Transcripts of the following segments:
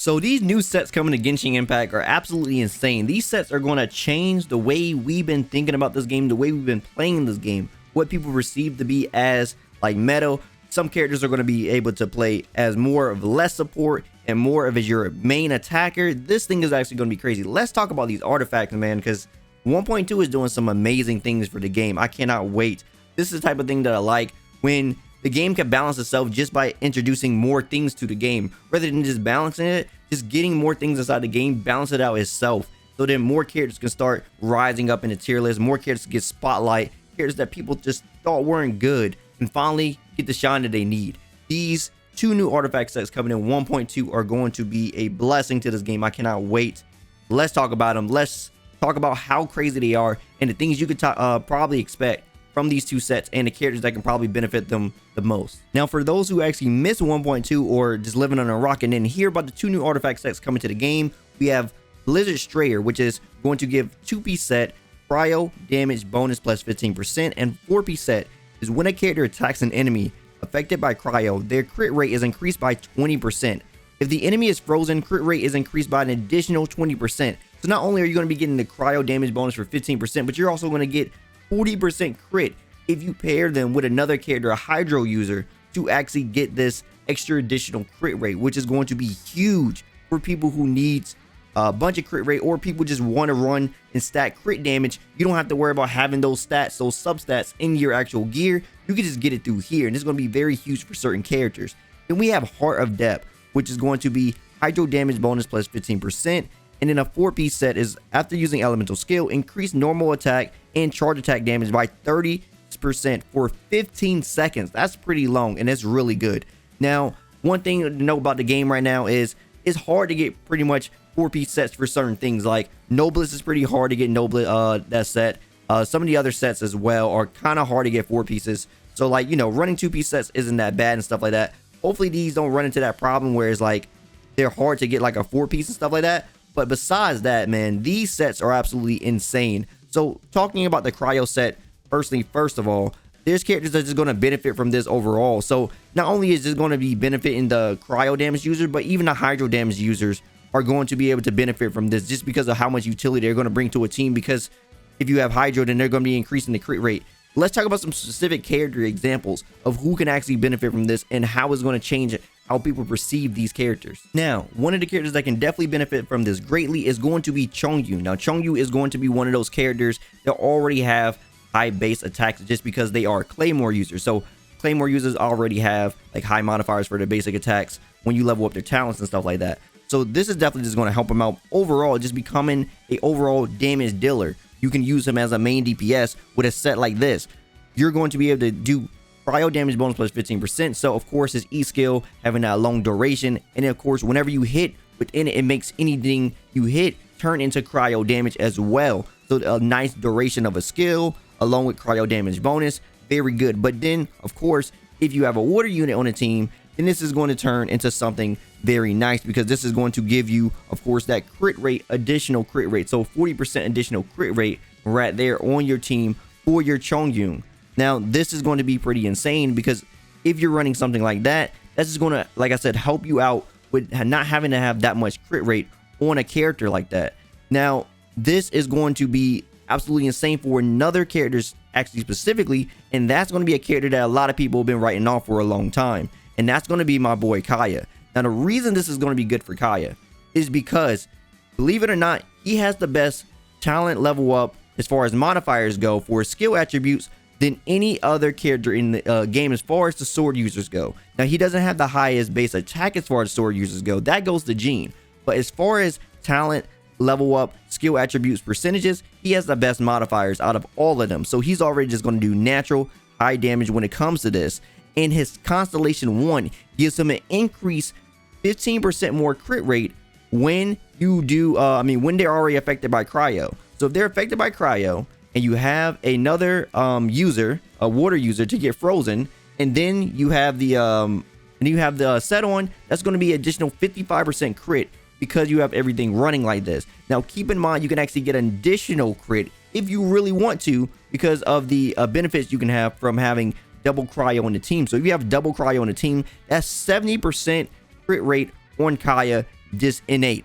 So these new sets coming to Genshin Impact are absolutely insane. These sets are going to change the way we've been thinking about this game, the way we've been playing this game, what people perceive to be as like meta. Some characters are going to be able to play as more of less support and more of as your main attacker. This thing is actually going to be crazy. Let's talk about these artifacts, man, because 1.2 is doing some amazing things for the game. I cannot wait. This is the type of thing that I like, when the game can balance itself just by introducing more things to the game, rather than just balancing it, just getting more things inside the game, balance it out itself. So then more characters can start rising up in the tier list, more characters get spotlight, characters that people just thought weren't good, and finally get the shine that they need. These two new artifact sets coming in 1.2 are going to be a blessing to this game. I cannot wait. Let's talk about them. Let's talk about how crazy they are and the things you could probably expect from these two sets and the characters that can probably benefit them the most. Now, for those who actually missed 1.2 or just living on a rock and didn't hear about the two new artifact sets coming to the game, we have Blizzard Strayer, which is going to give 2-piece set cryo damage bonus plus 15%, and 4-piece set is when a character attacks an enemy affected by cryo, their crit rate is increased by 20%. If the enemy is frozen, crit rate is increased by an additional 20%. So not only are you going to be getting the cryo damage bonus for 15%, but you're also going to get 40% crit if you pair them with another character, a Hydro user, to actually get this extra additional crit rate, which is going to be huge for people who needs a bunch of crit rate, or people just want to run and stack crit damage. You don't have to worry about having those stats, those substats in your actual gear. You can just get it through here, and it's going to be very huge for certain characters. Then we have Heart of Depth, which is going to be Hydro damage bonus plus 15%. And then a 4-piece set is, after using elemental skill, increase normal attack and charge attack damage by 30% for 15 seconds. That's pretty long, and that's really good. Now, one thing to know about the game right now is it's hard to get pretty much 4-piece sets for certain things. Like Noblesse is pretty hard to get that set. Some of the other sets as well are kind of hard to get 4 pieces. So like, you know, running 2-piece sets isn't that bad and stuff like that. Hopefully these don't run into that problem where it's like they're hard to get like a 4-piece and stuff like that. But besides that, man, these sets are absolutely insane. So talking about the cryo set, first of all, there's characters that are just going to benefit from this overall. So not only is this going to be benefiting the cryo damage users, but even the hydro damage users are going to be able to benefit from this, just because of how much utility they're going to bring to a team. Because if you have hydro, then they're going to be increasing the crit rate. Let's talk about some specific character examples of who can actually benefit from this and how it's going to change how people perceive these characters. Now, one of the characters that can definitely benefit from this greatly is going to be Chongyun. Now, Chongyun is going to be one of those characters that already have high base attacks just because they are Claymore users. So Claymore users already have like high modifiers for their basic attacks when you level up their talents and stuff like that. So this is definitely just going to help them out overall, just becoming a overall damage dealer. You can use him as a main DPS with a set like this. You're going to be able to do cryo damage bonus plus 15%. So of course his E skill having that long duration, and then of course whenever you hit within it, it makes anything you hit turn into cryo damage as well. So a nice duration of a skill along with cryo damage bonus, very good. But then of course if you have a water unit on a team, then this is going to turn into something very nice, because this is going to give you of course that crit rate, additional crit rate. So 40% additional crit rate right there on your team for your Chongyun. Now this is going to be pretty insane, because if you're running something like that, that's just going to, like I said, help you out with not having to have that much crit rate on a character like that. Now this is going to be absolutely insane for another character actually specifically, and that's going to be a character that a lot of people have been writing off for a long time, and that's going to be my boy Kaeya. Now the reason this is going to be good for Kaeya is because, believe it or not, he has the best talent level up as far as modifiers go for skill attributes than any other character in the game as far as the sword users go. Now he doesn't have the highest base attack as far as sword users go, that goes to Jean, but as far as talent level up, skill attributes, percentages, he has the best modifiers out of all of them. So he's already just going to do natural high damage when it comes to this. And his Constellation 1 gives him an increase 15% more crit rate when you do when they're already affected by cryo. So if they're affected by cryo and you have another user, a water user, to get frozen, and then you have the set on, that's going to be additional 55% crit, because you have everything running like this. Now keep in mind, you can actually get an additional crit if you really want to, because of the benefits you can have from having double cryo on the team. So if you have double cryo on the team, that's 70% crit rate on Kaeya just innate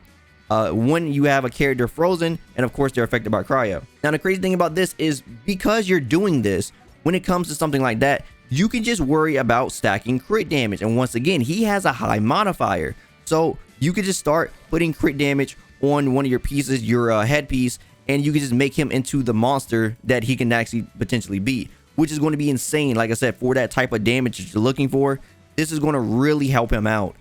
when you have a character frozen, and of course they're affected by cryo. Now the crazy thing about this is because you're doing this, when it comes to something like that, you can just worry about stacking crit damage. And once again, he has a high modifier, so you could just start putting crit damage on one of your pieces, your headpiece, and you can just make him into the monster that he can actually potentially be, which is going to be insane. Like I said, for that type of damage that you're looking for, this is going to really help him out,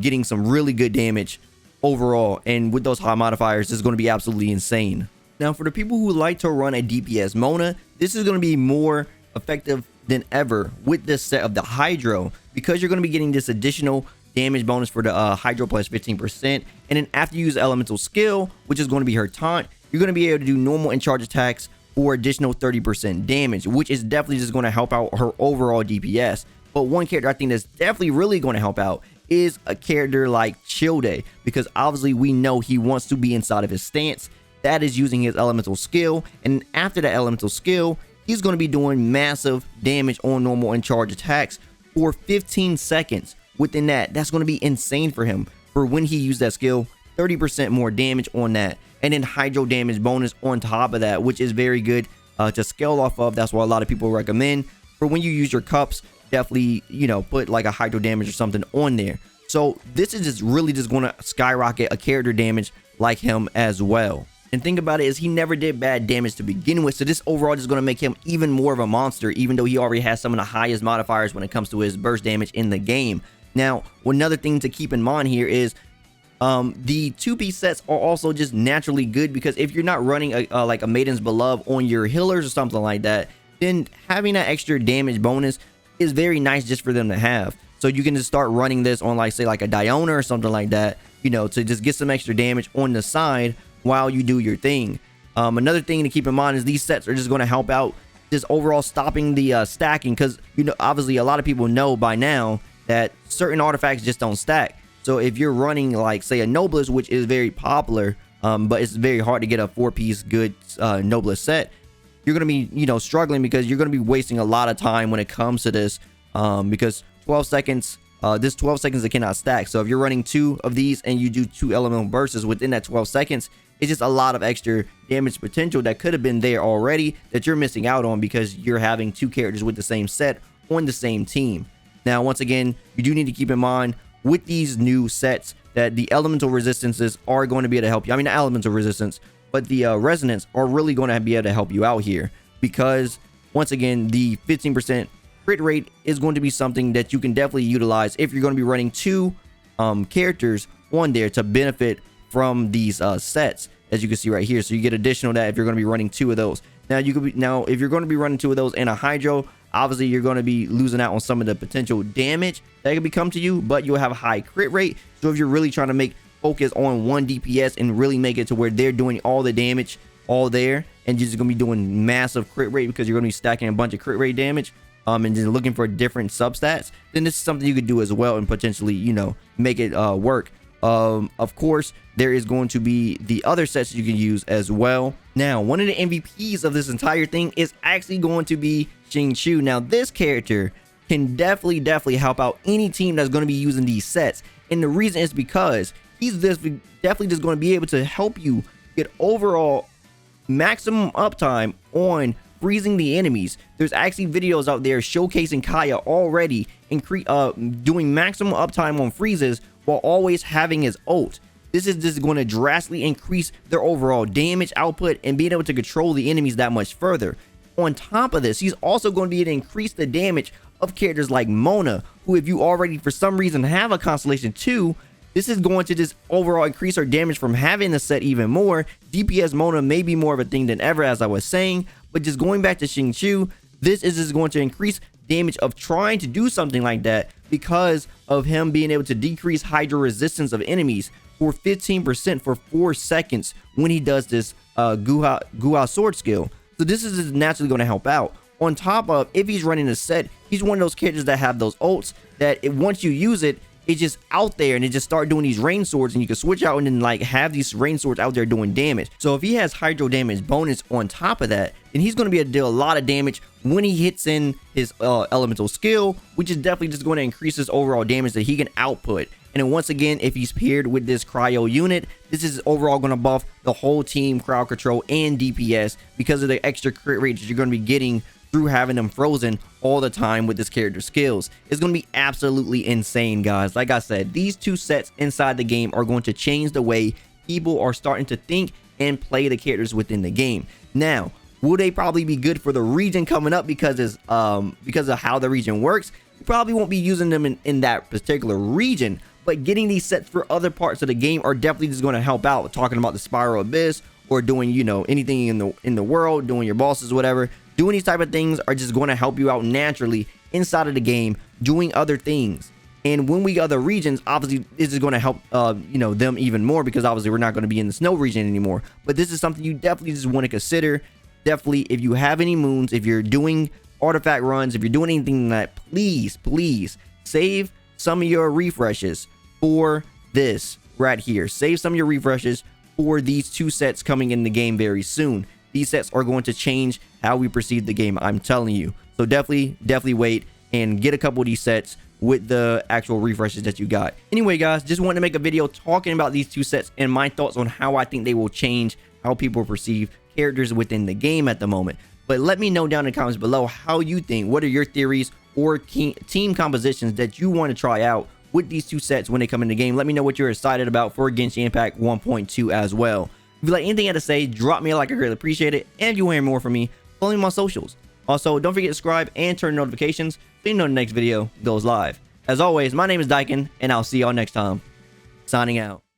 getting some really good damage overall. And with those high modifiers, this is going to be absolutely insane. Now for the people who like to run a DPS Mona, this is going to be more effective than ever with this set of the Hydro, because you're going to be getting this additional damage bonus for the Hydro plus 15%, and then after you use elemental skill, which is going to be her taunt, you're going to be able to do normal and charge attacks for additional 30% damage, which is definitely just going to help out her overall DPS. But one character I think that's definitely really going to help out is a character like Childe, because obviously we know he wants to be inside of his stance. That is using his elemental skill, and after that elemental skill, he's going to be doing massive damage on normal and charge attacks for 15 seconds. Within that, that's going to be insane for him. For when he used that skill, 30% more damage on that, and then Hydro damage bonus on top of that, which is very good to scale off of. That's what a lot of people recommend. For when you use your cups, definitely, you know, put like a Hydro damage or something on there. So this is just really just going to skyrocket a character damage like him as well. And think about it, is he never did bad damage to begin with, so this overall is going to make him even more of a monster, even though he already has some of the highest modifiers when it comes to his burst damage in the game. Now, another thing to keep in mind here is the 2-piece sets are also just naturally good, because if you're not running like a Maiden's Beloved on your healers or something like that, then having that extra damage bonus is very nice just for them to have. So you can just start running this on, like, say, like a Diona or something like that, you know, to just get some extra damage on the side while you do your thing. Another thing to keep in mind is these sets are just going to help out just overall stopping the stacking, because, you know, obviously a lot of people know by now that certain artifacts just don't stack. So if you're running, like, say, a Noblest, which is very popular, but it's very hard to get a 4-piece good Noblest set, you're going to be, you know, struggling, because you're going to be wasting a lot of time when it comes to this, because 12 seconds, this 12 seconds, it cannot stack. So if you're running 2 of these and you do 2 elemental bursts within that 12 seconds, it's just a lot of extra damage potential that could have been there already that you're missing out on, because you're having 2 characters with the same set on the same team. Now, once again, you do need to keep in mind with these new sets that the elemental resistances are going to be able to help you. I mean, the elemental resistance, but the resonance are really going to be able to help you out here, because once again, the 15% crit rate is going to be something that you can definitely utilize if you're going to be running 2 characters on there to benefit from these sets, as you can see right here. So you get additional that if you're going to be running 2 of those. Now you could be, now if you're going to be running 2 of those and a Hydro, obviously you're going to be losing out on some of the potential damage that could become to you, but you'll have a high crit rate. So if you're really trying to make focus on one DPS and really make it to where they're doing all the damage all there, and you're just going to be doing massive crit rate because you're going to be stacking a bunch of crit rate damage, and then looking for different substats, then this is something you could do as well and potentially, you know, make it work. Of course, there is going to be the other sets you can use as well. Now, one of the MVPs of this entire thing is actually going to be Xingqiu. Now, this character can definitely help out any team that's going to be using these sets, and the reason is because he's definitely just going to be able to help you get overall maximum uptime on freezing the enemies. There's actually videos out there showcasing Kaeya already doing maximum uptime on freezes while always having his ult. This is just going to drastically increase their overall damage output and being able to control the enemies that much further. On top of this, he's also going to be able to increase the damage of characters like Mona, who, if you already for some reason have a Constellation 2, this is going to just overall increase our damage from having the set even more. DPS Mona may be more of a thing than ever, as I was saying, but just going back to Xingqiu, this is just going to increase damage of trying to do something like that because of him being able to decrease Hydra resistance of enemies for 15% for 4 seconds when he does this Guha sword skill. So this is just naturally going to help out. On top of, if he's running a set, he's one of those characters that have those ults that once you use it, it's just out there and it just start doing these rain swords, and you can switch out and then like have these rain swords out there doing damage. So if he has Hydro damage bonus on top of that, then he's going to be able to deal a lot of damage when he hits in his elemental skill, which is definitely just going to increase his overall damage that he can output. And then once again, if he's paired with this cryo unit, this is overall going to buff the whole team crowd control and DPS because of the extra crit rates you're going to be getting through having them frozen all the time with this character skills. It's going to be absolutely insane, guys. Like I said, these two sets inside the game are going to change the way people are starting to think and play the characters within the game. Now, will they probably be good for the region coming up because of how the region works? You probably won't be using them in that particular region, but getting these sets for other parts of the game are definitely just going to help out. Talking about the Spiral Abyss or doing, you know, anything in the world, doing your bosses, whatever. Doing these type of things are just going to help you out naturally inside of the game, doing other things. And when we other regions, obviously this is going to help you know, them even more, because obviously we're not going to be in the snow region anymore. But this is something you definitely just want to consider. Definitely, if you have any moons, if you're doing artifact runs, if you're doing anything like that, please save some of your refreshes for this right here. Save some of your refreshes for these two sets coming in the game very soon. These sets are going to change how we perceive the game, I'm telling you. So definitely wait and get a couple of these sets with the actual refreshes that you got. Anyway, guys, just wanted to make a video talking about these two sets and my thoughts on how I think they will change how people perceive characters within the game at the moment. But let me know down in the comments below how you think. What are your theories or team compositions that you want to try out with these two sets when they come in the game? Let me know what you're excited about for Genshin Impact 1.2 as well. If you like anything I had to say, drop me a like. I greatly appreciate it. And if you want to hear more from me, follow me on my socials. Also, don't forget to subscribe and turn notifications so you know the next video goes live. As always, my name is Dyken, and I'll see y'all next time. Signing out.